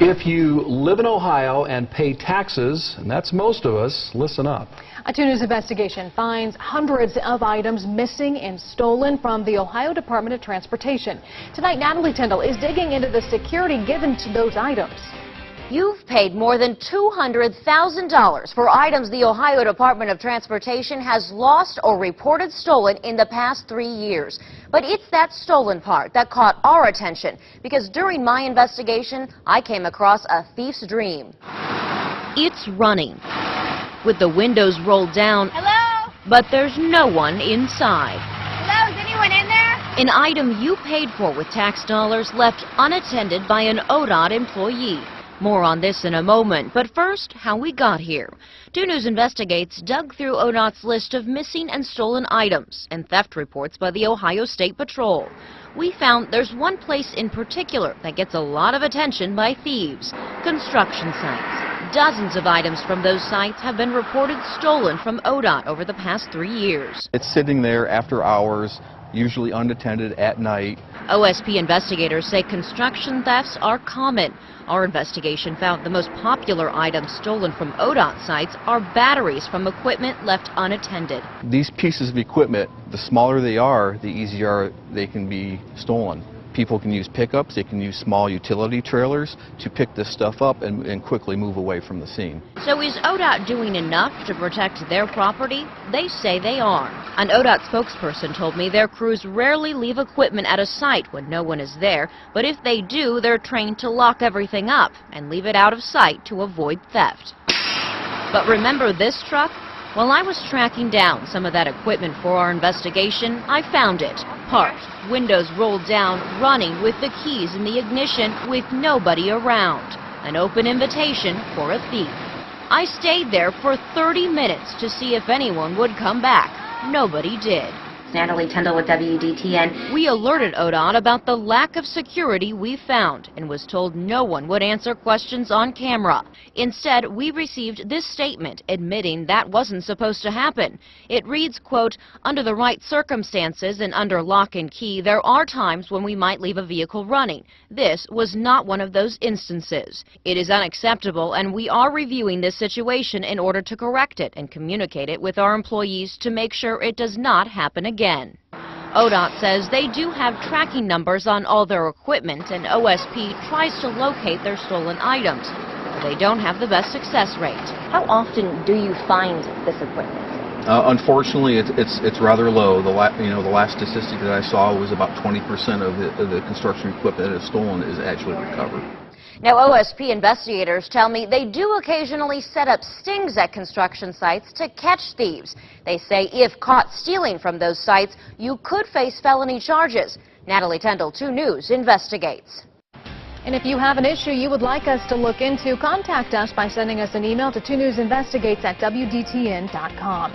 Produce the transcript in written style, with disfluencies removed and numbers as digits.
If you live in Ohio and pay taxes, and that's most of us, listen up. A 2 News investigation finds hundreds of items missing and stolen from the Ohio Department of Transportation. Tonight, Natalie Tyndall is digging into the security given to those items. You've paid more than $200,000 for items the Ohio Department of Transportation has lost or reported stolen in the past 3 years. But it's that stolen part that caught our attention, because during my investigation, I came across a thief's dream. It's running, with the windows rolled down. Hello? But there's no one inside. Hello, is anyone in there? An item you paid for with tax dollars left unattended by an ODOT employee. More on this in a moment, but first, how we got here. 2 News Investigates dug through ODOT's list of missing and stolen items and theft reports by the Ohio State Patrol. We found there's one place in particular that gets a lot of attention by thieves: construction sites. Dozens of items from those sites have been reported stolen from ODOT over the past 3 years. It's sitting there after hours, usually unattended at night. OSP investigators say construction thefts are common. Our investigation found the most popular items stolen from ODOT sites are batteries from equipment left unattended. These pieces of equipment, the smaller they are, the easier they can be stolen. People can use pickups, they can use small utility trailers to pick this stuff up and quickly move away from the scene. So is ODOT doing enough to protect their property? They say they are. An ODOT spokesperson told me their crews rarely leave equipment at a site when no one is there, but if they do, they're trained to lock everything up and leave it out of sight to avoid theft. But remember this truck? While I was tracking down some of that equipment for our investigation, I found it, parked, windows rolled down, running with the keys in the ignition with nobody around. An open invitation for a thief. I stayed there for 30 minutes to see if anyone would come back. Nobody did. Natalie Tyndall with WDTN. We alerted ODOT about the lack of security we found and was told no one would answer questions on camera. Instead, we received this statement admitting that wasn't supposed to happen. It reads, quote, "Under the right circumstances and under lock and key, there are times when we might leave a vehicle running. This was not one of those instances. It is unacceptable, and we are reviewing this situation in order to correct it and communicate it with our employees to make sure it does not happen again." ODOT says they do have tracking numbers on all their equipment, and OSP tries to locate their stolen items, but they don't have the best success rate. How often do you find this equipment? Unfortunately, it's rather low. The last statistic that I saw was about 20% of the construction equipment that is stolen is actually recovered. Now, OSP investigators tell me they do occasionally set up stings at construction sites to catch thieves. They say if caught stealing from those sites, you could face felony charges. Natalie Tyndall, 2 News, investigates. And if you have an issue you would like us to look into, contact us by sending us an email to 2newsinvestigates@WDTN.com.